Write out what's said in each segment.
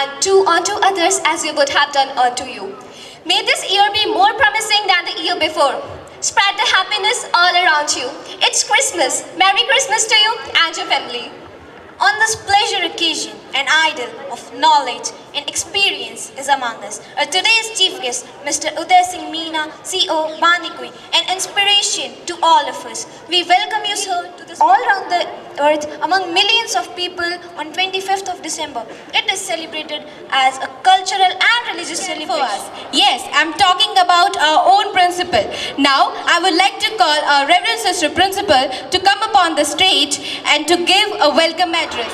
and do unto others as you would have done unto you. May this year be more promising than the year before. Spread the happiness all around you. It's Christmas. Merry Christmas to you and your family. On this pleasure occasion, an idol of knowledge and experience is among us. Today's chief guest, Mr. Uday Singh Meena, CEO, Banikui, an inspiration to all of us. We welcome you, sir, to this all around the earth among millions of people on 25th of December. It is celebrated as a cultural and religious celebration for us. Yes, I'm talking about our own principal. Now, I would like to call our Reverend Sister Principal to come upon the stage and to give a welcome address.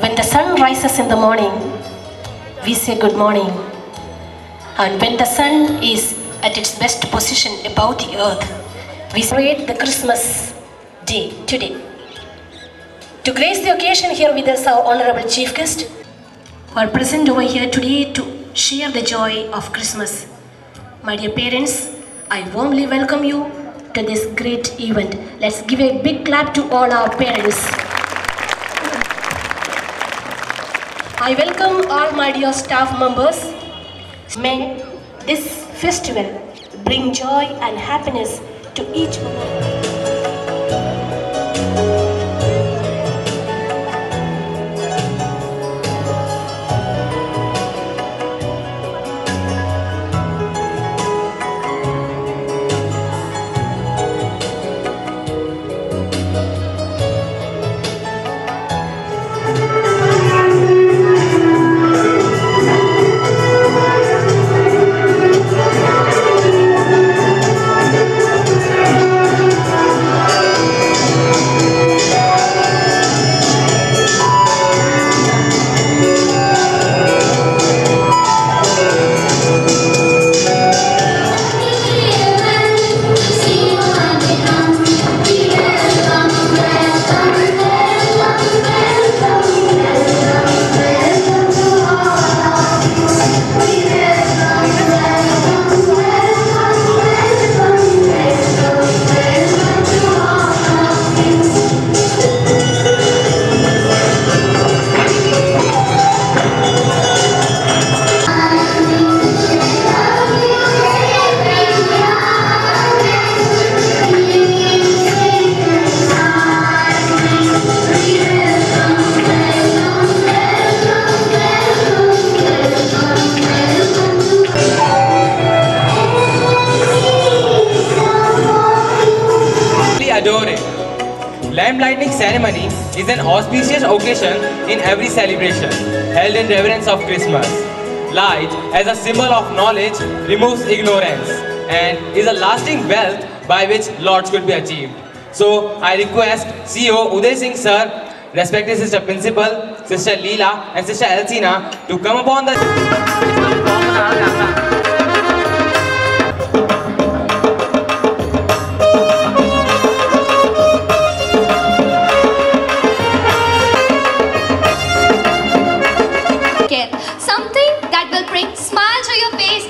When the sun rises in the morning, we say good morning. And when the sun is at its best position above the earth, we celebrate the Christmas day today. To grace the occasion here with us, our honorable chief guest, who are present over here today to share the joy of Christmas. My dear parents, I warmly welcome you to this great event. Let's give a big clap to all our parents. I welcome all my dear staff members. May this festival bring joy and happiness to each one of us. Lamp lighting ceremony is an auspicious occasion in every celebration, held in reverence of Christmas. Light, as a symbol of knowledge, removes ignorance and is a lasting wealth by which Lord's could be achieved. So, I request CEO Uday Singh Sir, respected Sister Principal, Sister Leela and Sister Elsina to come upon the...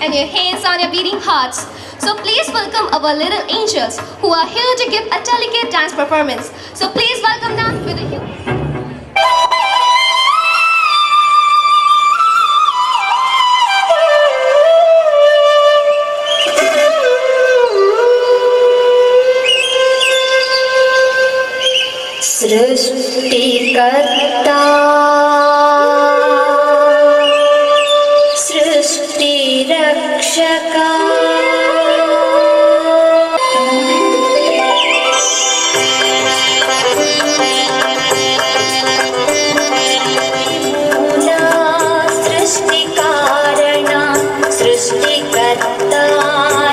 and your hands on your beating hearts. So please welcome our little angels who are here to give a delicate dance performance. So please welcome them with a huge... सृष्टिकर्ता रक्षका सृष्टि कारण सृष्टिकर्ता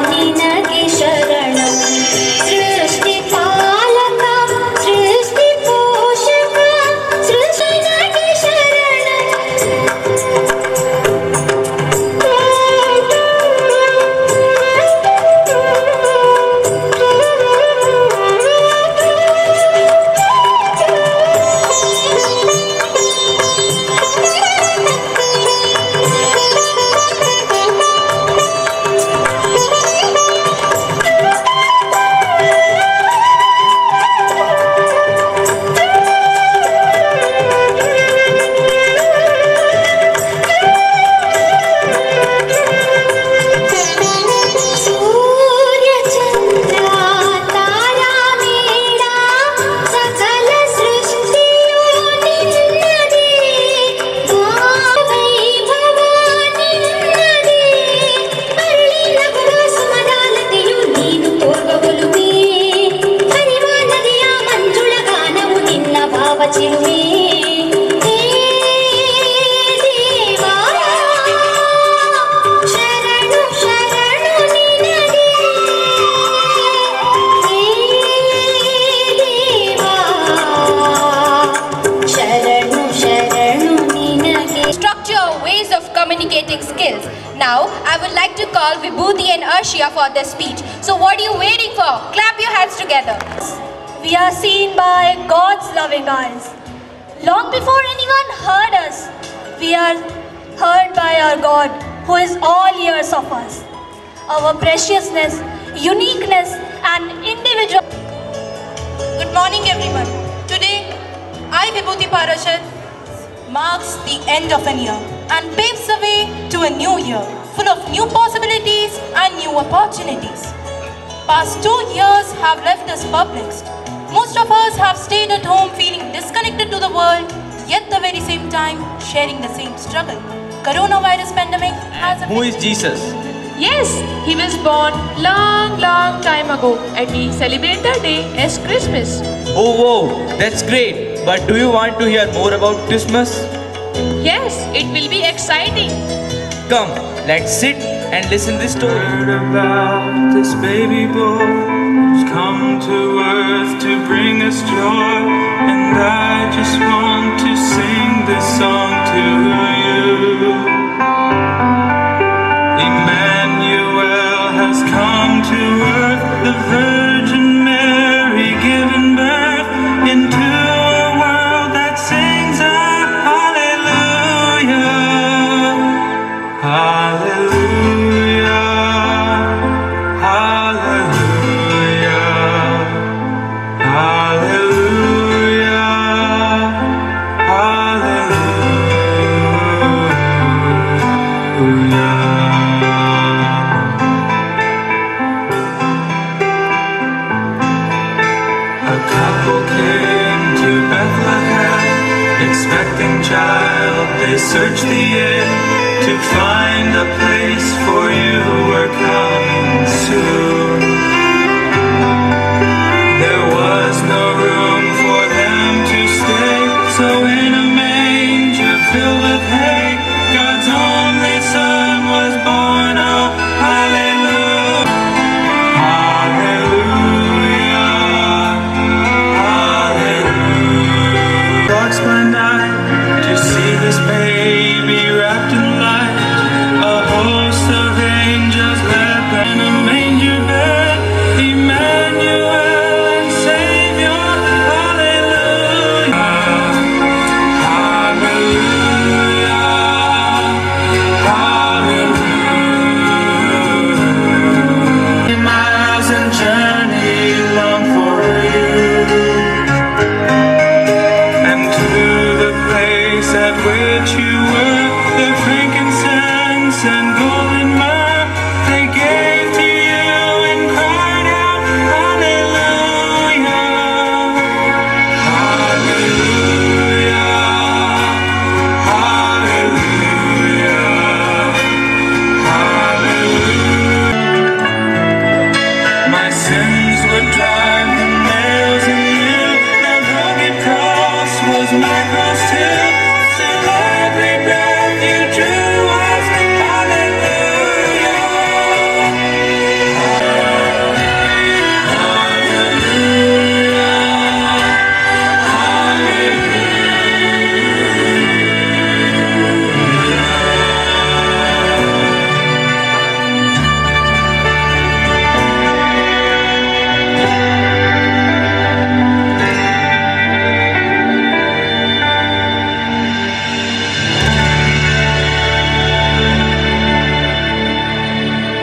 निनगे शरणं सृष्टि पालक सृष्टि पोषक सृष्टि India for this speech. So what are you waiting for? Clap your hands together. We are seen by God's loving eyes. Long before anyone heard us, we are heard by our God, who is all ears of us. Our preciousness, uniqueness, and individual. Good morning, everyone. Today, I, Vibhuti Parashar, marks the end of an year and paves the way to a new year, full of new possibilities and new opportunities. Past 2 years have left us perplexed. Most of us have stayed at home feeling disconnected to the world, yet at the very same time sharing the same struggle. Coronavirus pandemic has Who is Jesus? Yes, he was born long time ago and we celebrate the day as Christmas. Oh, whoa, that's great. But do you want to hear more about Christmas? Yes, it will be exciting. Come, let's sit and listen to this story. Heard about this baby boy who's come to earth to bring us joy, and I just want to sing this song to you. Emmanuel has come to earth, the Virgin Mary given birth into a world that sings a hallelujah, hallelujah, hallelujah, hallelujah, hallelujah. A couple came to Bethlehem, expecting child. They searched the air to find a place for you. We're coming soon. There was no room for them to stay, so in a manger filled with hay, God's only Son was born. Oh, hallelujah, hallelujah, hallelujah. Walks by night to see this baby wrapped in light. A host of angels led them in a manger bed. Emmanuel and Savior, hallelujah, hallelujah, hallelujah. Miles and journey long for you, and to the place at which you were, the frankincense and golden myrrh they gave to you and cried out, hallelujah, hallelujah, hallelujah, hallelujah. My sins would drive the nails in you, that rugged cross was my cross too. Still every breath you drew was hallelujah,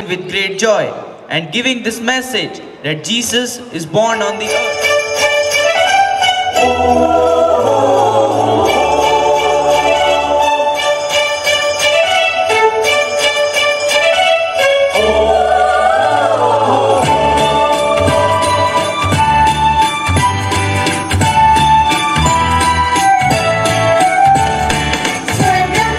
With great joy and giving this message that Jesus is born on the earth. Swagam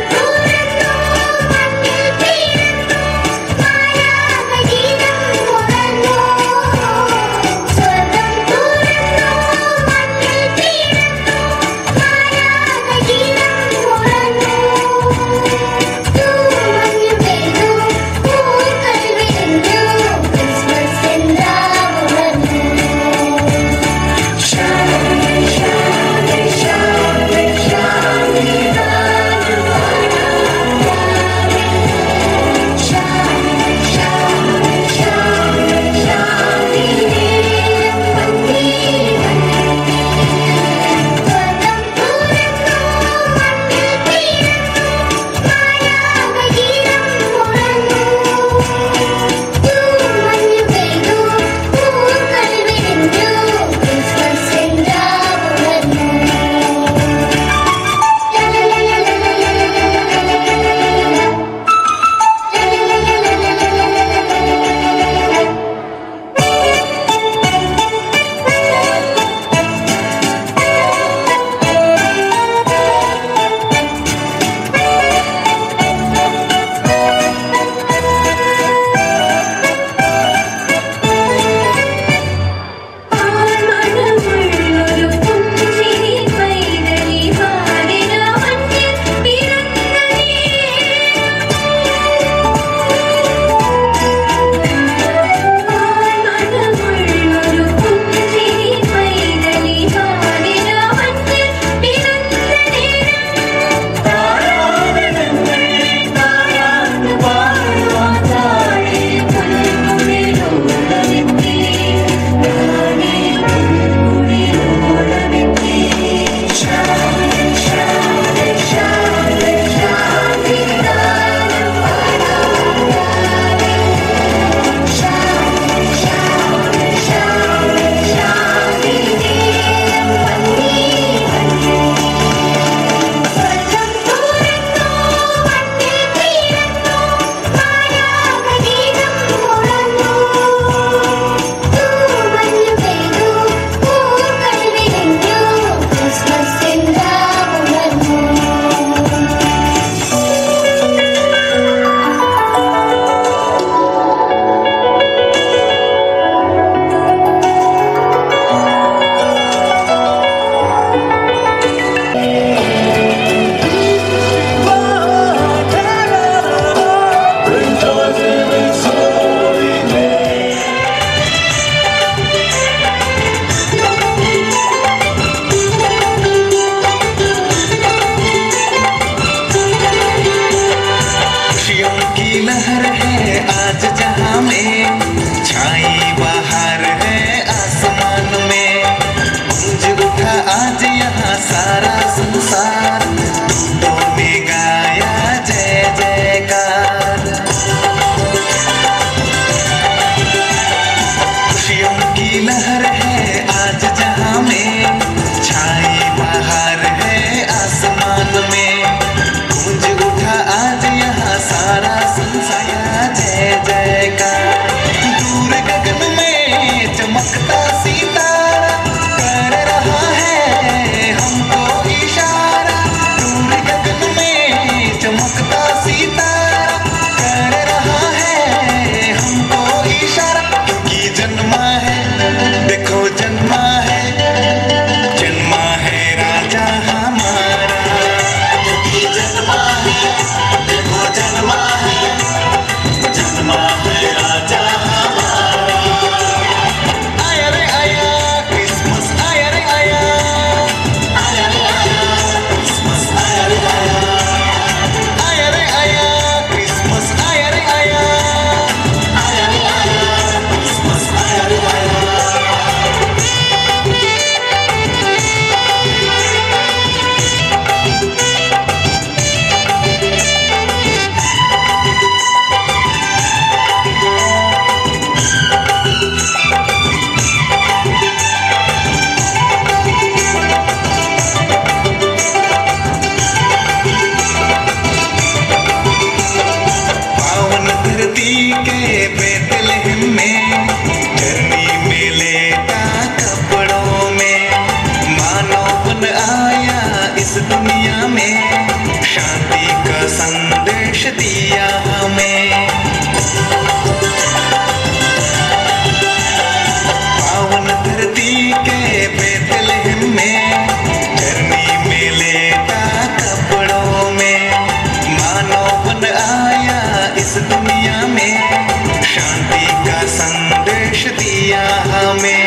संदेश दिया हमें।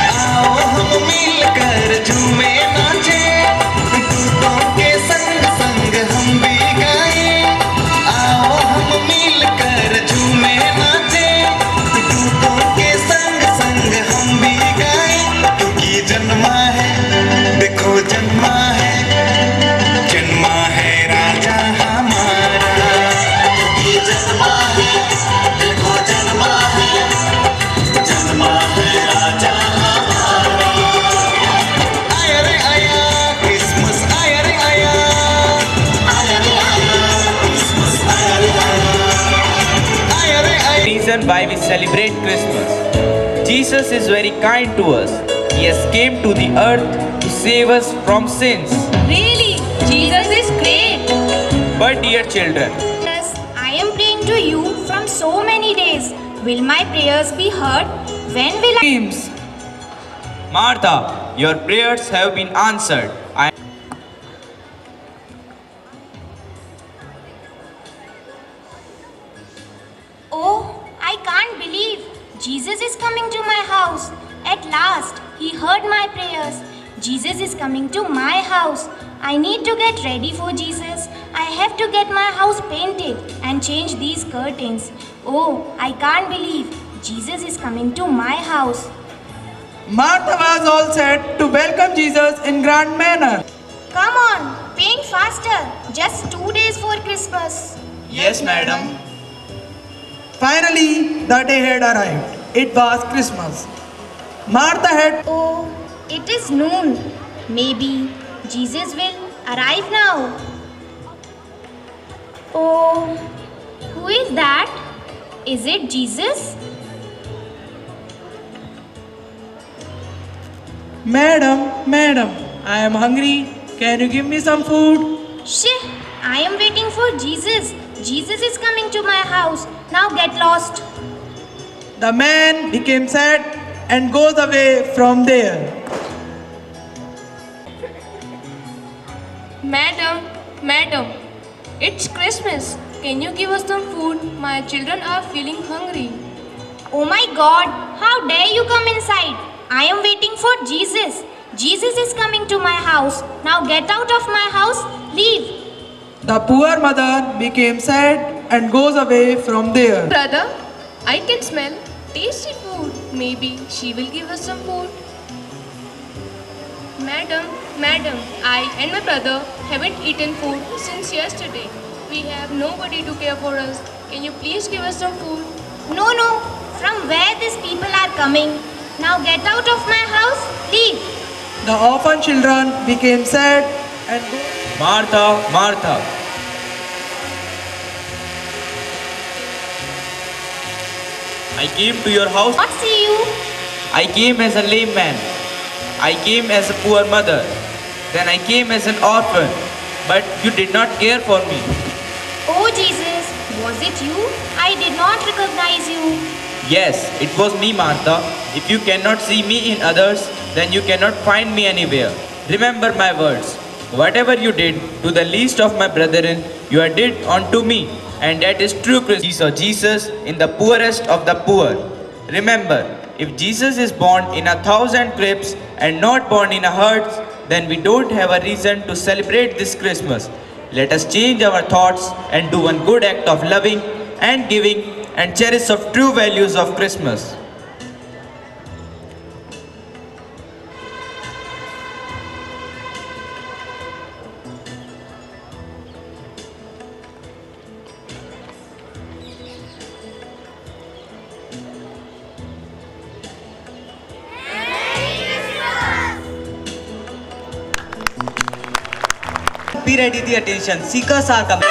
आओ हम मिलकर झूमे नाचे, दूतों के संग संग हम भी गाएं। आओ हम मिलकर झूमे नाचे, दूतों के संग संग हम भी गाएं। क्योंकि जन्मा है, देखो जन्मा है, जन्मा है राजा हमारा। क्योंकि जन्मा है, देखो जन्मा है, जन्मा है राजा हमारा। आया रे आया क्रिसमस, आया रे आया, आया रे आया क्रिसमस, आया रे आया, आया रे आया। Reason why we celebrate Christmas. Jesus is very kind to us. He has came to the earth to save us from sins. Really? Jesus is great. But dear children, Yes, I am praying to you from so many days. Will my prayers be heard? When will I... Martha, your prayers have been answered. Oh, I can't believe Jesus is coming to my house. At last, he heard my prayers. Jesus is coming to my house. I need to get ready for Jesus. I have to get my house painted and change these curtains. Oh, I can't believe Jesus is coming to my house. Martha was all set to welcome Jesus in grand manner. Come on, paint faster. Just 2 days for Christmas. Yes, madam. Finally, the day had arrived. It was Christmas. Martha had... Oh, it is noon. Maybe Jesus will arrive now. Oh, who is that? Is it Jesus? Madam, I am hungry. Can you give me some food? Shh, I am waiting for Jesus. Jesus is coming to my house. Now get lost. The man became sad and goes away from there. Madam, it's Christmas. Can you give us some food? My children are feeling hungry. Oh my God, how dare you come inside? I am waiting for Jesus. Jesus is coming to my house. Now get out of my house. Leave. The poor mother became sad and goes away from there. Brother, I can smell tasty food. Maybe she will give us some food. Madam, I and my brother haven't eaten food since yesterday. We have nobody to care for us. Can you please give us some food? No. From where these people are coming? Now get out of my house. Leave. The orphan children became sad and Martha. I came to your house. Not see you. I came as a lame man. I came as a poor mother. Then I came as an orphan. But you did not care for me. Oh Jesus, was it you? I did not recognize you. Yes, it was me, Martha. If you cannot see me in others, then you cannot find me anywhere. Remember my words. Whatever you did to the least of my brethren, you have did unto me. And that is true Christ. We saw Jesus in the poorest of the poor. Remember, if Jesus is born in 1,000 cribs and not born in a hut, then we don't have a reason to celebrate this Christmas. Let us change our thoughts and do one good act of loving and giving and cherish of true values of Christmas. Be ready the attention. Seekers are coming.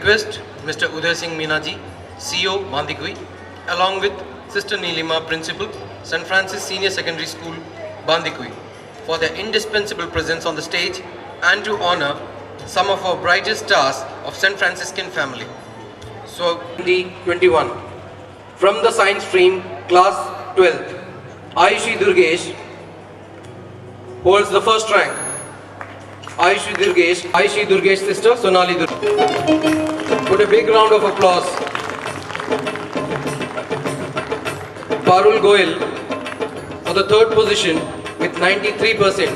request Mr. Uday Singh Meena ji, CEO Bandikui, along with Sister Neelima, Principal, St. Francis Senior Secondary School, Bandikui, for their indispensable presence on the stage and to honor some of our brightest stars of St. Franciscan family. So, 2021, from the Science Stream, Class 12th, Ayushi Durgesh holds the first rank. Ayushi Durgesh sister, Sonali Durgesh. Put a big round of applause. Parul Goyal for the third position with 93%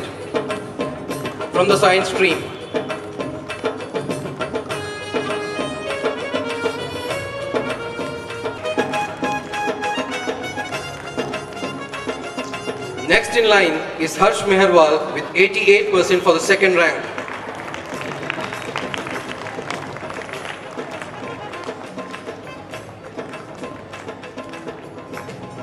from the Science Stream. Next in line is Harsh Meherwal with 88% for the second rank.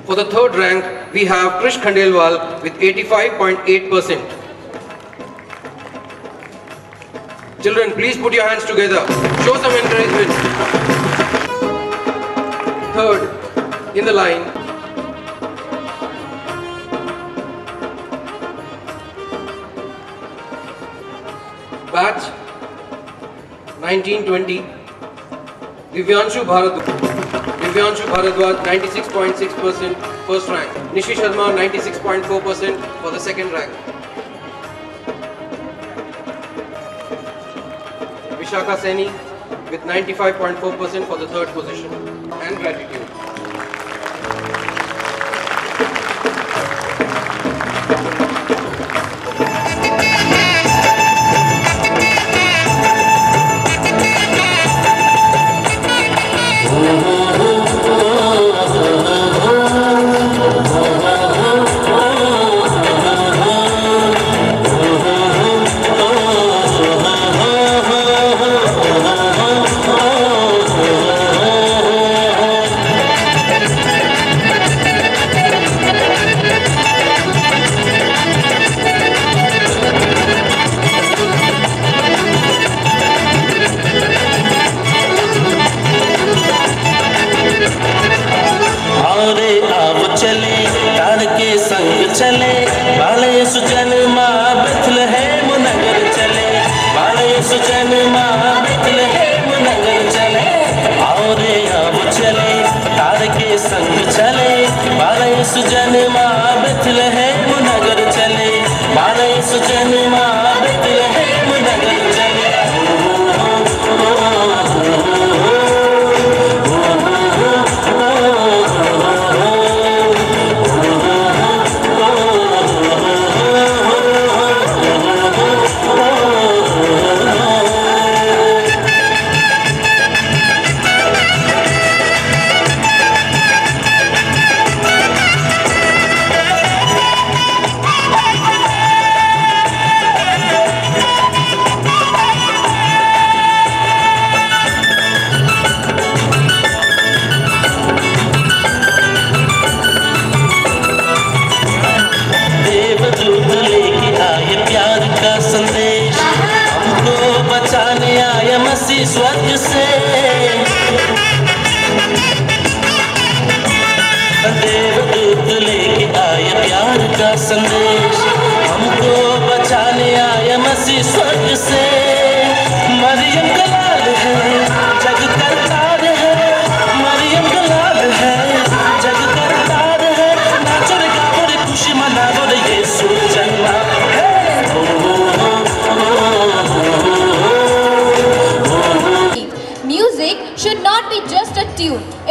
For the third rank, we have Krish Khandelwal with 85.8%. Children, please put your hands together. Show some encouragement. Third in the line, batch 1920, Divyanshu Bharadwaj 96.6% first rank. Nishi Sharma 96.4% for the second rank. Vishakha Seni with 95.4% for the third position. And gratitude.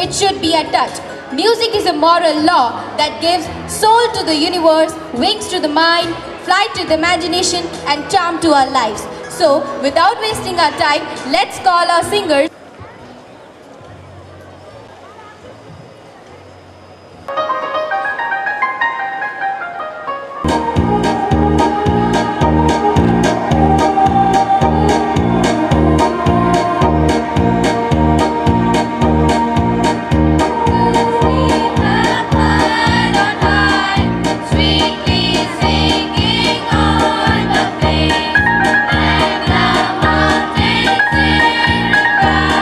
It should be a touch. Music is a moral law that gives soul to the universe, wings to the mind, flight to the imagination, and charm to our lives. So, without wasting our time, let's call our singers. Bye.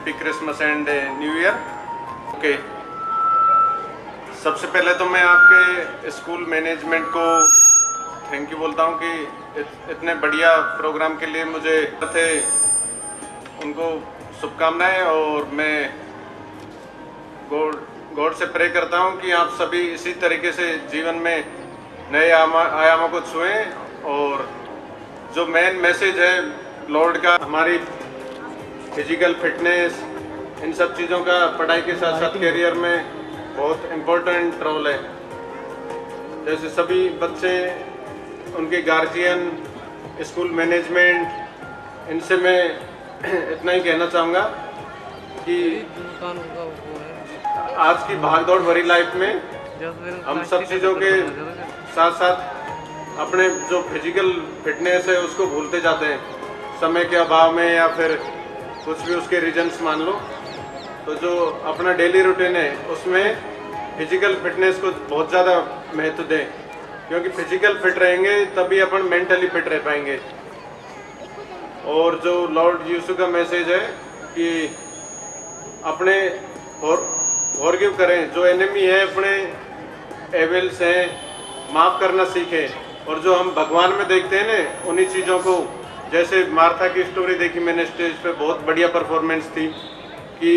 Happy Christmas and new year. Okay, सबसे पहले तो मैं आपके school management को thank you बोलता हूँ कि इतने बढ़िया प्रोग्राम के लिए मुझे थे, उनको शुभकामनाएं। और मैं गॉड से प्रे करता हूँ कि आप सभी इसी तरीके से जीवन में नए आयामों को छुएं। और जो मेन मैसेज है लॉर्ड का, हमारी फिजिकल फिटनेस, इन सब चीज़ों का पढ़ाई के साथ साथ करियर में बहुत इम्पोर्टेंट रोल है। जैसे सभी बच्चे, उनके गार्जियन, स्कूल मैनेजमेंट, इनसे मैं इतना ही कहना चाहूँगा कि आज की भागदौड़ भरी लाइफ में हम सब चीज़ों के साथ साथ अपने जो फिजिकल फिटनेस है उसको भूलते जाते हैं, समय के अभाव में या फिर कुछ भी उसके रीजंस मान लो। तो जो अपना डेली रूटीन है उसमें फिजिकल फिटनेस को बहुत ज़्यादा महत्व दें, क्योंकि फिजिकल फिट रहेंगे तभी अपन मेंटली फिट रह पाएंगे। और जो लॉर्ड यीशु का मैसेज है कि अपने फॉरगिव करें, जो एनिमी है अपने एविल्स हैं, माफ़ करना सीखें। और जो हम भगवान में देखते हैं ना, उन्हीं चीज़ों को, जैसे मार्था की स्टोरी देखी मैंने स्टेज पे, बहुत बढ़िया परफॉर्मेंस थी कि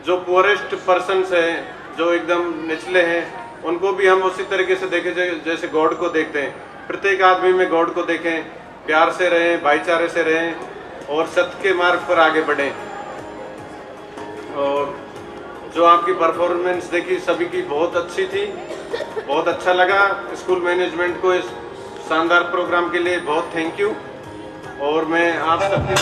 जो पुअरेस्ट पर्सन्स हैं, जो एकदम निचले हैं, उनको भी हम उसी तरीके से देखें जैसे गॉड को देखते हैं। प्रत्येक आदमी में गॉड को देखें, प्यार से रहें, भाईचारे से रहें और सत्य के मार्ग पर आगे बढ़ें। और जो आपकी परफॉर्मेंस देखी सभी की बहुत अच्छी थी, बहुत अच्छा लगा। स्कूल मैनेजमेंट को इस शानदार प्रोग्राम के लिए बहुत थैंक यू। और मैं आप सबकी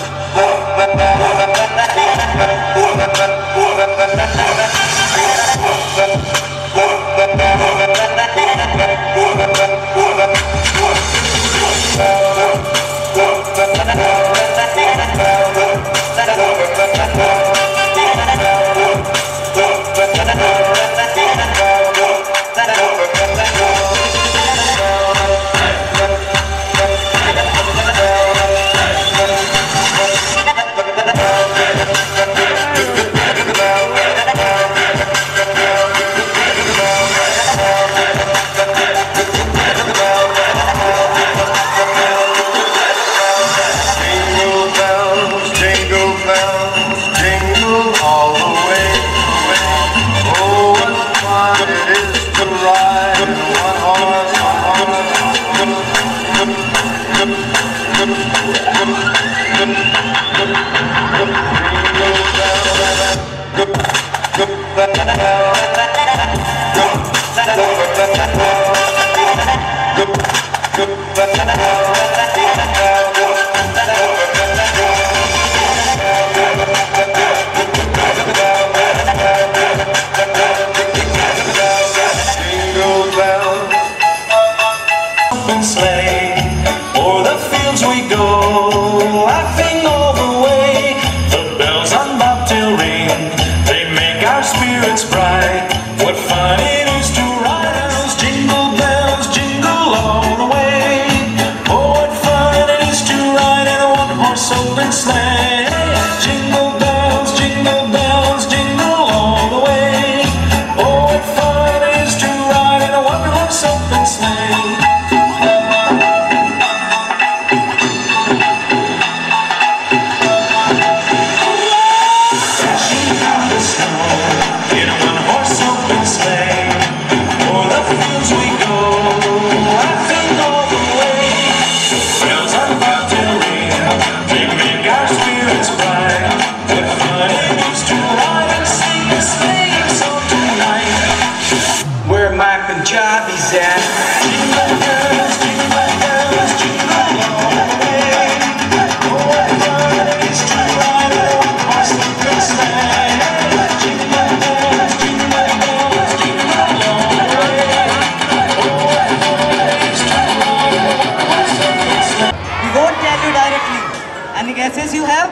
guesses you have?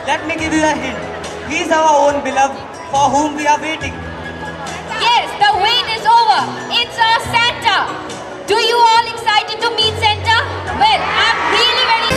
Let me give you a hint. He is our own beloved for whom we are waiting. Yes, the wait is over. It's our Santa. Do you all excited to meet Santa? Well, I'm really very...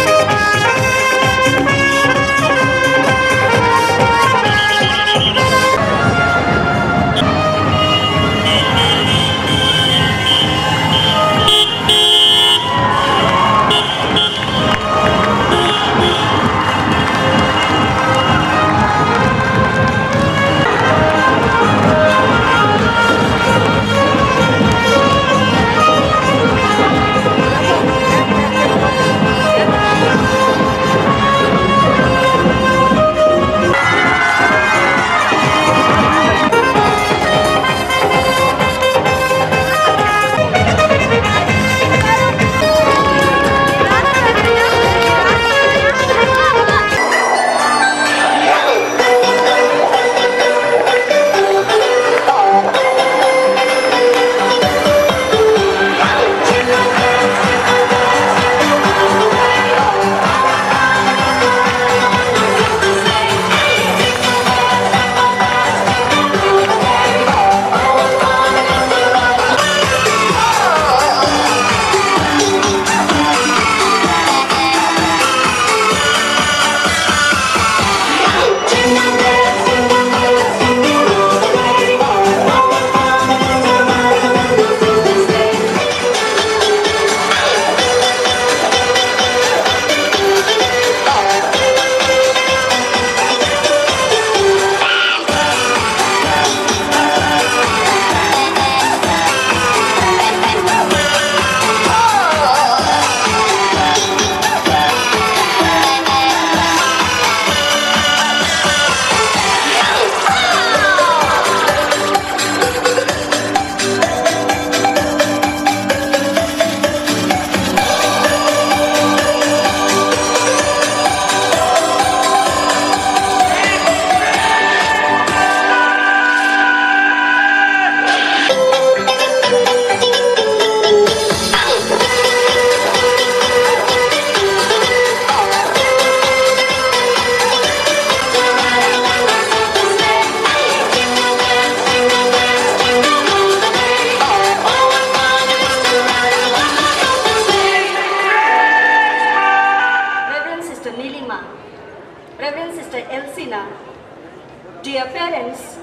dear parents,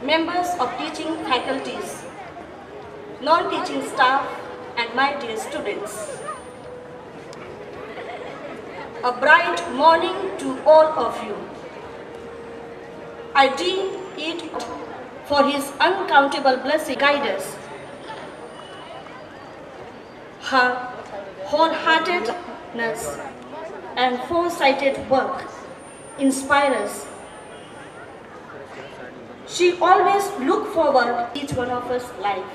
members of teaching faculties, non-teaching staff, and my dear students. A bright morning to all of you. I deem it for His uncountable blessing guide us. Her wholeheartedness and foresighted work inspire us. She always look forward to each one of us life.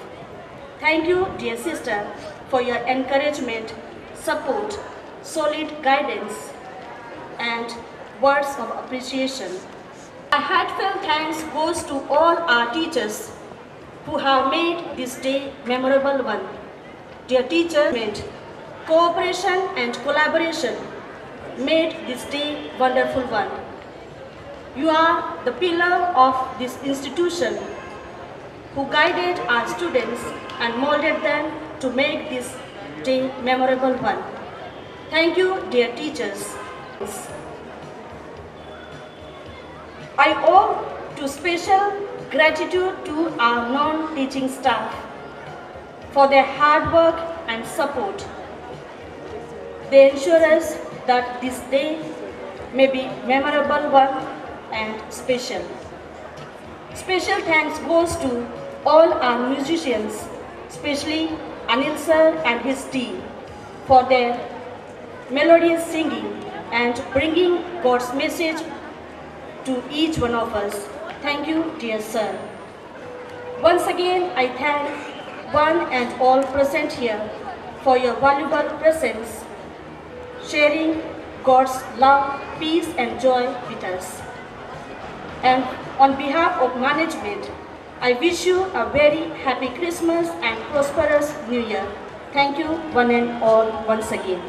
Thank you, dear sister, for your encouragement, support, solid guidance, and words of appreciation. A heartfelt thanks goes to all our teachers who have made this day memorable one. Dear teachers, cooperation and collaboration made this day wonderful one. You are the pillar of this institution who guided our students and molded them to make this day memorable one. Thank you, dear teachers. I owe to special gratitude to our non-teaching staff for their hard work and support. They ensure us that this day may be memorable one and special. Special thanks goes to all our musicians, especially Anil sir and his team, for their melodious singing and bringing God's message to each one of us. Thank you, dear sir. Once again, I thank one and all present here for your valuable presence, sharing God's love, peace and joy with us. And on behalf of management, I wish you a very happy Christmas and prosperous New Year. Thank you one and all once again.